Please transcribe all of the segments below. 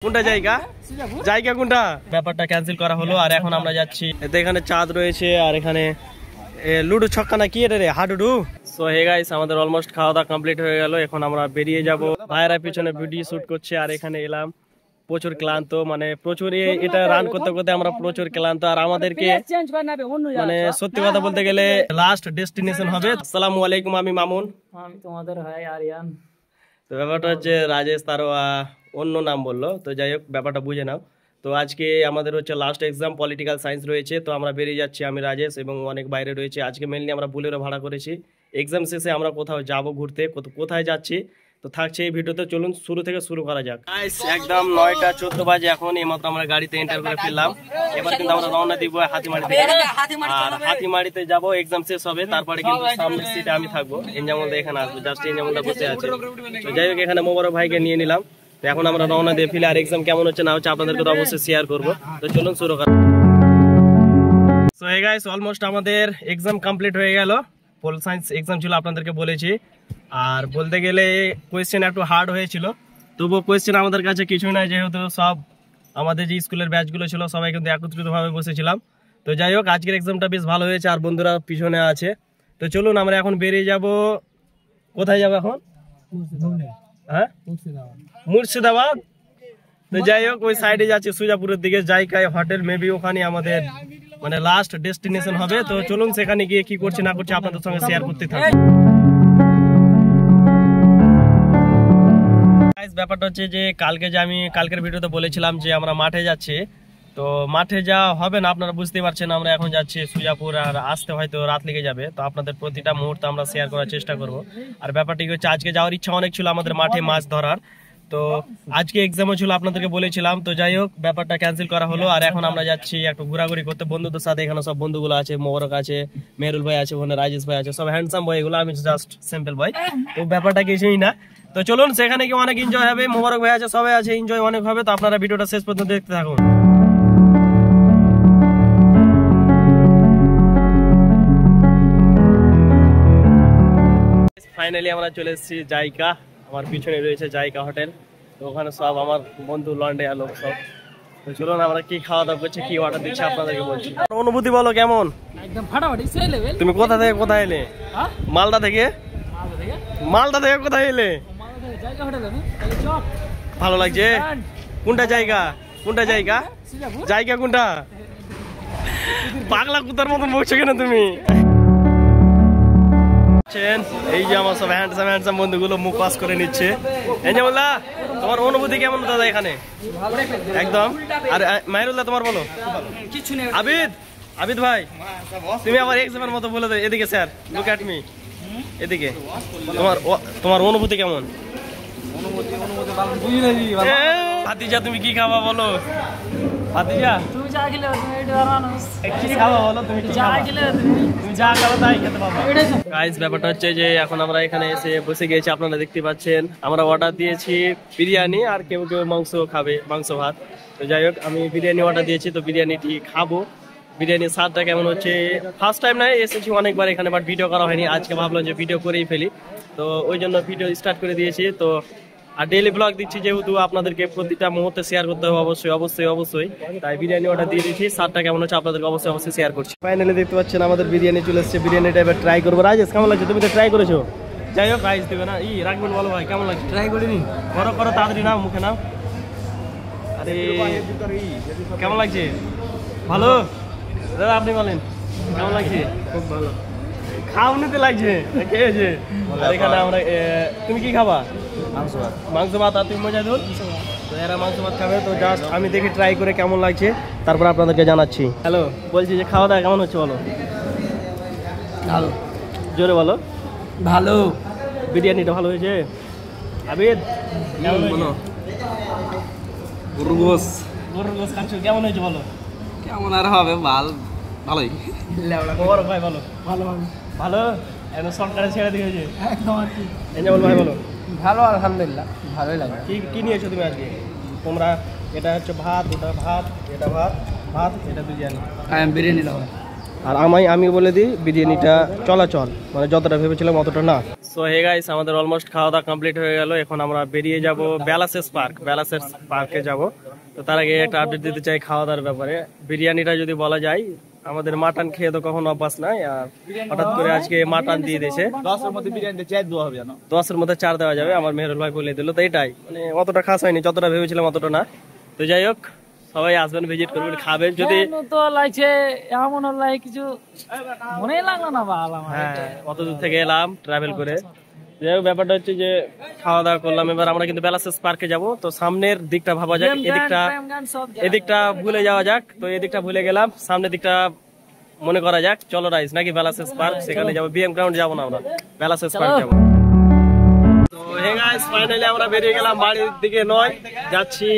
কোনটা জায়গা জায়গা কোনটা ব্যাপারটা ক্যান্সেল করা হলো আর এখন আমরা যাচ্ছি এখানে চাঁদ রয়েছে আর এখানে লুডো ছক্কা না কি রে হাডুডু। সো হে গাইস আমাদের অলমোস্ট খাওয়া দাওয়া কমপ্লিট হয়ে গেল, এখন আমরা বেরিয়ে যাব। ভাইরা পিছনে ভিডিও শুট করছে আর এখানে এলাম প্রচুর ক্লান্ত, মানে প্রচুর এটা রান করতে করতে আমরা প্রচুর ক্লান্ত আর আমাদেরকে মানে সত্যি কথা বলতে গেলে লাস্ট ডেস্টিনেশন হবে। আসসালামু আলাইকুম, আমি মামুন, আমি তোমাদের ভাই আরিয়ান। তো ব্যাপারটা হচ্ছে রাজেশ তারও অন্য নাম বললো, তো যাই হোক ব্যাপারটা বুঝে নাও। তো আজকে আমাদের হচ্ছে লাস্ট এক্সাম পলিটিক্যাল সায়েন্স রয়েছে, তো আমরা বেরিয়ে যাচ্ছি, আমি রাজেশ এবং অনেক বাইরে রয়েছে। আজকে মেনলি আমরা বুলেরো ভাড়া করেছি, এক্সাম শেষে আমরা কোথাও যাব ঘুরতে, কোথায় যাচ্ছি তো থাকছে এই ভিডিওতে। চলুন শুরু থেকে শুরু করা যাক। একদম 9:14 বাজে এখন, এইমাত্র আমরা গাড়িতে এন্টার করে ফেললাম। এবার কিন্তু আমরা রওনা দিব হাতিমারিতে, আর হাতিমারিতে যাব, এক্সাম শেষ হবে, তারপরে কিন্তু সামনের সিটে আমি থাকবো। এনজামলদা এখানে আসবে, জাস্ট এনজামলদা বসে আছে। তো যাই হোক এখানে মোবারক ভাইকে নিয়ে নিলাম, তো এখন আমরা রওনা দিয়ে ফেলে। আর এক্সাম কেমন হচ্ছে না হচ্ছে আপনাদেরকে তো অবশ্যই শেয়ার করবো, তো চলুন শুরু করা। সো হে গাইস অলমোস্ট আমাদের এক্সাম কমপ্লিট হয়ে গেল। পোল সায়েন্স এক্সাম ছিল আপনাদেরকে বলেছি, আর বলতে গেলে কোয়েশ্চেন একটু হার্ড হয়েছিল, তবুও কোয়েশ্চেন আমাদের কাছে কিছুই নাই, যেহেতু সব আমাদের যে স্কুলের ব্যাচগুলো ছিল সবাই কিন্তু একত্রিতভাবে বসেছিলাম। তো যাই হোক আজকের এক্সামটা বেশ ভালো হয়েছে আর বন্ধুরা পিছনে আছে। তো চলুন আমরা এখন বেরিয়ে যাব। কোথায় যাবো এখন? হ্যাঁ মুর্শিদাবাদ। তো যাই হোক ওই সাইডে যাচ্ছি সুজাপুরের দিকে, জায়গায় হোটেল, মেবি ওখানে আমাদের মানে লাস্ট ডেস্টিনেশন হবে। তো চলুন সেখানে গিয়ে কি করছি না করছি আপনাদের সঙ্গে শেয়ার করতে থাকি। ব্যাপারটা হচ্ছে যে কালকের ভিডিওতে বলেছিলাম যে আমরা মাঠে যাচ্ছি, তো মাঠে যাওয়া হবে না, আপনারা বুঝতেই পারছেন। আমরা এখন যাচ্ছি সুজাপুর আর আসতে হয়তো রাত লেগে যাবে, তো আপনাদের প্রতিটা মুহূর্ত আমরা শেয়ার করার চেষ্টা করব। আর ব্যাপারটি হচ্ছে আজকে যাওয়ার ইচ্ছা অনেক ছিল আমাদের মাঠে মাছ ধরার, তো আজকে এক্সামও ছিল আপনাদেরকে বলেছিলাম। তো যাই হোক ব্যাপারটা ক্যান্সেল করা হলো আর এখন আমরা যাচ্ছি একটু ঘোরাঘুরি করতে বন্ধুদের সাথে। এখানে সব বন্ধুগুলো আছে, মোবারক আছে, মেহরুল ভাই আছে, ওখানে রাজেশ ভাই আছে, সব হ্যান্ডসাম বয়, এগুলো আমি জাস্ট সিম্পল বয়। তো ব্যাপারটা কিছুই না, তো চলুন সেখানে গিয়ে অনেক এনজয় হবে। মোবারক ভাই আছে, সবাই আছে, এনজয় অনেক হবে। তো আপনারা ভিডিওটা শেষ পর্যন্ত দেখতে থাকুন। ফাইনালি আমরা চলে এসেছি জায়গা, আমার পিছনে রয়েছে জায়গা হোটেল, তো ওখানে সব আমার বন্ধু লন্ডে লোক সব। তো চলুন আমরা কি খাওয়া দাওয়া করছি, কি অর্ডার দিচ্ছি আপনাদেরকে বলছি। অনুভূতি বলো কেমন? একদম ফাটাফাটি সেই লেভেল। তুমি কোথা থেকে কোথায় এলে? মালদা থেকে। মালদা থেকে কোথায় এলে? জায়গা হোটেল না তাহলে চপ ভালো লাগছে। কোনটা জায়গা? কোনটা জায়গা জায়গা কোনটা? পাগলা কুতার মতন বলছো কেন তুমি? এই যে আমার সব হ্যান্ডসাম বন্ধুগুলো মুখ পাস করে নিচ্ছে। এনজামলদা তোমার অনুভূতি কেমন দাদা এখানে? একদম। আর মাহিরুল্লাহ তোমার বলো। কিছু নেই। আবিদ ভাই তুমি আবার এক্সামের মতো বলে দাও। এদিকে স্যার, লুক অ্যাট মি, এদিকে। তোমার অনুভূতি কেমন? ভাতিজা তুমি কি খাবা বলো? ভাতিজা তুমি যা খেলে তুমি এটা জানানোস কি খাবা বলো? তুমি যা খেলে তুমি যা খাবে তাই খেতে পাবা। গাইস ব্যাপারটা হচ্ছে যে এখন আমরা এখানে এসে বসে গিয়েছি, আপনারা দেখতে পাচ্ছেন। আমরা অর্ডার দিয়েছি বিরিয়ানি, আর কেউ কেউ মাংস খাবে, মাংস ভাত। তো যাই হোক আমি বিরিয়ানি অর্ডার দিয়েছি, তো বিরিয়ানিটি খাবো। বিরিয়ানির স্বাদটা কেমন হচ্ছে, ফার্স্ট টাইম নয়, এসেছি অনেকবার এখানে, বাট ভিডিও করা হয়নি। আজকে ভাবলাম যে ভিডিও করেই ফেলি, তো ওই জন্য ভিডিও স্টার্ট করে দিয়েছি। তো আর ডেইলি ব্লগ দিচ্ছি, যেহেতু আপনাদেরকে প্রতিটা মুহূর্তে শেয়ার করতে হবে অবশ্যই, তাই বিরিয়ানি অর্ডার দিয়ে দিচ্ছি। স্বাদটা কেমন হচ্ছে আপনাদেরকে অবশ্যই শেয়ার করছি। ফাইনালি দেখতে পাচ্ছেন আমাদের বিরিয়ানি চলে এসেছে, বিরিয়ানিটা এবার ট্রাই করবো। রাজেশ কেমন লাগছে? তুমি তো ট্রাই করেছো। যাই হোক রাইস দেবে না, রাখবেন বলো ভাই কেমন লাগছে? ট্রাই করিনি, করো তাড়াতাড়ি নাও, মুখে নাও। আরে কেমন লাগছে? ভালো দাদা, আপনি বলেন কেমন লাগছে? খুব ভালো। খাওয়ানিতে লাগছে খেয়েছে। আর এখানে আমরা তুমি কি খাবা? মাংস ভাত। আর তুমি মজা দুধ। তো এরা মাংস ভাত খাবে, তো জাস্ট আমি দেখি ট্রাই করে কেমন লাগছে, তারপর আপনাদেরকে জানাচ্ছি। হ্যালো, বলছি যে খাওয়া দাওয়া কেমন হচ্ছে বলো? ভালো, জোরে বলো। ভালো। বিরিয়ানিটা ভালো হয়েছে। আবিদ বলো। গরুর গোস খাচ্ছ, কেমন হয়েছে বলো? কেমন আর হবে, ভালোই। মোবারক ভাই বলো। ভালো একদম শর্টকাটে ছেড়ে দিয়েছে একদম। এনজামল ভাই বলো। ভালো, আলহামদুলিল্লাহ ভালোই লাগে। কি নিয়েছো তুমি আজকে? তোমরা এটা হচ্ছে ভাত, ওটা ভাত, এটা ভাত, এটা বিরিয়ানি। বিরিয়ানি দাও। আর আমি বলে দিই বিরিয়ানিটা চলাচল, মানে যতটা ভেবেছিলাম অতটা না। সো হে গাইস, আমাদের অলমোস্ট খাওয়া দাওয়া কমপ্লিট হয়ে গেল। এখন আমরা বেরিয়ে যাব বেলাসেস পার্কে যাব। তো তার আগে একটা আপডেট দিতে চাই খাওয়া দাওয়ার ব্যাপারে। বিরিয়ানিটা যদি বলা যায়, আমাদের মাটন খেয়ে তো কখনো অভ্যাস নাই, আর হঠাৎ করে আজকে মাটন দিয়ে দিয়েছে। 10 এর মধ্যে বিরিয়ানিতে 4 দেওয়া হবে জানো। 10 এর মধ্যে 4 দেওয়া যাবে, আমার মেহরুল ভাই বলে দিল। তো এটাই মানে অতটা খাস হয়নি, যতটা ভেবেছিলাম অতটা না। তো যাই হোক, সবাই আসবেন, ভিজিট করবেন, খাবেন। যদি তো লাগছে এমন লাগে কিছু মনেই লাগলো না ভালো আমার। হ্যাঁ, অত দূর থেকে এলাম ট্রাভেল করে। যাই হোক, ব্যাপারটা হচ্ছে যে খাওয়া দাওয়া করলাম, এবার আমরা কিন্তু বেলাসেস পার্কে যাব। তো সামনের দিকটা ভাবা যাক, এদিকটা ভুলে যাওয়া যাক। তো এদিকটা ভুলে গেলাম, সামনের দিকটা মনে করা যাক। চলো রাইস, নাকি বেলাসেস পার্ক, সেখানে যাবো। বিএম গ্রাউন্ড যাবো না, আমরা বেলাসেস পার্ক যাবো। তো হে গাইস, ফাইনালি আমরা বেরিয়ে গেলাম, বাড়ির দিকে নয়, যাচ্ছি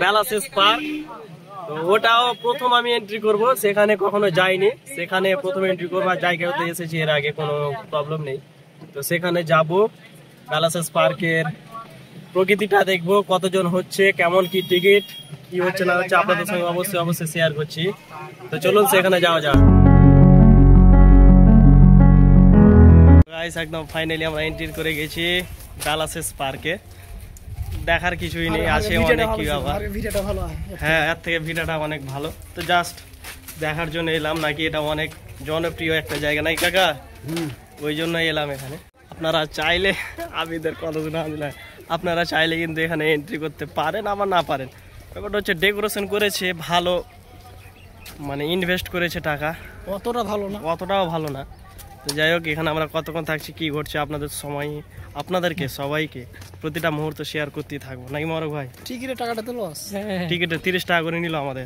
বেলাসেস পার্ক। তো ওটাও প্রথম আমি এন্ট্রি করব, সেখানে কখনো যাইনি, সেখানে প্রথম এন্ট্রি করবো। আর জায়গাতে এসেছি এর আগে, কোনো প্রবলেম নেই। তো সেখানে যাব, বেলাসেস পার্কের প্রকৃতিটা দেখবো, কতজন হচ্ছে, কেমন কি টিকিট, কি হচ্ছে না হচ্ছে, আপনাদের সঙ্গে অবশ্যই শেয়ার করছি। তো চলুন সেখানে যাওয়া যাক। গাইস, একদম ফাইনালি আমরা এন্ট্রি করে গেছি বেলাসেস পার্কে। দেখার কিছুই নেই, আছে অনেক কি ব্যাপার। হ্যাঁ, এর থেকে ভিডিওটা অনেক ভালো। তো জাস্ট দেখার জন্য এলাম, নাকি এটা অনেক জনপ্রিয় একটা জায়গা, নাকি কাকা? ওই জন্য এলাম এখানে। আপনারা চাইলে, আবিদের কথা শুনে আপনারা চাইলে কিন্তু এখানে এন্ট্রি করতে পারেন, আবার না পারেন। ব্যাপারটা হচ্ছে ডেকোরেশন করেছে ভালো, মানে ইনভেস্ট করেছে টাকা, অতটাও ভালো না। তো যাই হোক, এখানে আমরা কতক্ষণ থাকছি, কি ঘটছে, আপনাদেরকে সবাইকে প্রতিটা মুহূর্ত শেয়ার করতেই থাকবো, নাকি মরক ভাই? টিকিটের টাকাটা তো লস। টিকিটে 30 টাকা করে নিল আমাদের।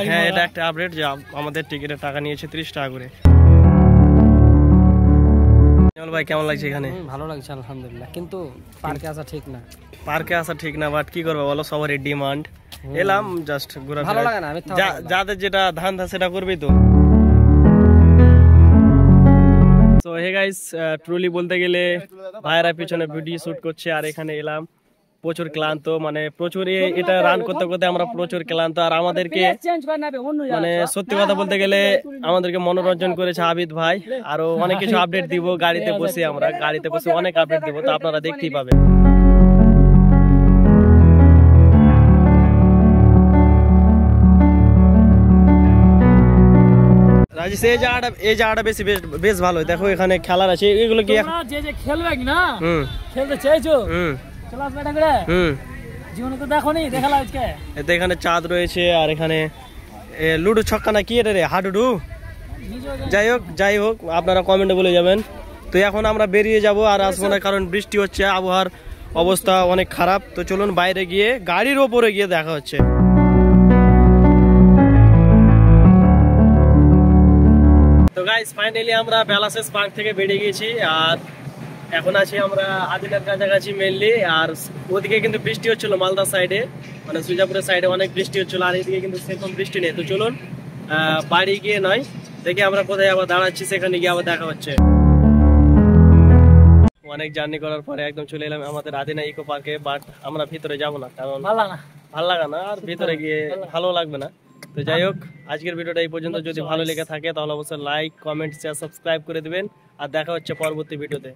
হ্যাঁ, এটা একটা আপডেট যে আমাদের টিকিটের টাকা নিয়েছে 30 টাকা করে। ভাই, কেমন লাগছে এখানে? ভালো লাগছে আলহামদুলিল্লাহ, কিন্তু পার্কে আসা ঠিক না। পার্কে আসা ঠিক না, বাট কি করবো বলো, সবারই ডিমান্ড। এলাম জাস্ট ঘোরা, ভালো লাগে না, যাদের যেটা ধান্দা সেটা করবি তো। তো হে গাইস, ট্রুলি বলতে গেলে ভাইরা পিছনে ভিডিও শুট করছে, আর এখানে এলাম প্রচুর ক্লান্ত, মানে প্রচুর এটা রান করতে করতে আমরা প্রচুর ক্লান্ত। আর আমাদেরকে মানে সত্যি কথা বলতে গেলে আমাদেরকে মনোরঞ্জন করেছে আবিদ ভাই। আরো অনেক কিছু আপডেট দিব, গাড়িতে বসে অনেক আপডেট দিব, তো আপনারা দেখতেই পাবেন। রাজেশ, এই জায়গাটা বেশ ভালো। দেখো এখানে খেলার আছে, এগুলো কি যে খেলবে না, খেলতে চাইছো, জীবনে তো দেখো নি, দেখালা আজকে। এতে এখানে চাঁদ রয়েছে, আর এখানে লুডো ছক্কা না কি এটা রে, হাডুডু। যাই হোক আপনারা কমেন্টে বলে যাবেন। তো এখন আমরা বেরিয়ে যাব, আর আসবো না, কারণ বৃষ্টি হচ্ছে, আবহাওয়ার অবস্থা অনেক খারাপ। তো চলুন বাইরে গিয়ে, গাড়ির ওপরে গিয়ে দেখা হচ্ছে। তো গাইস, ফাইনালি আমরা বেলাসেস পার্ক থেকে বেরিয়ে গেছি, আর এখন আছি আমরা আদিনার কাছাকাছি মেনলি। আর ওদিকে কিন্তু বৃষ্টি হচ্ছিল, মালদা সাইডে, মানে সুজাপুরের সাইডে অনেক বৃষ্টি হচ্ছিল, আর এদিকে কিন্তু সেরকম বৃষ্টি নেই। তো চলুন বাড়ি গিয়ে নয়, দেখি আমরা কোথায় আবার দাঁড়াচ্ছি, সেখানে গিয়ে আবার দেখা হচ্ছে। অনেক জার্নি করার পরে একদম চলে এলাম আমাদের আদিনা ইকো পার্কে, বাট আমরা ভিতরে যাব না, কারণ ভালো লাগে না, আর ভিতরে গিয়ে ভালো লাগবে না। তো যাই হোক, আজকের ভিডিওটা এই পর্যন্ত। যদি ভালো লেগে থাকে তাহলে অবশ্যই লাইক, কমেন্ট, শেয়ার, সাবস্ক্রাইব করে দিবেন, আর দেখা হচ্ছে পরবর্তী ভিডিওতে।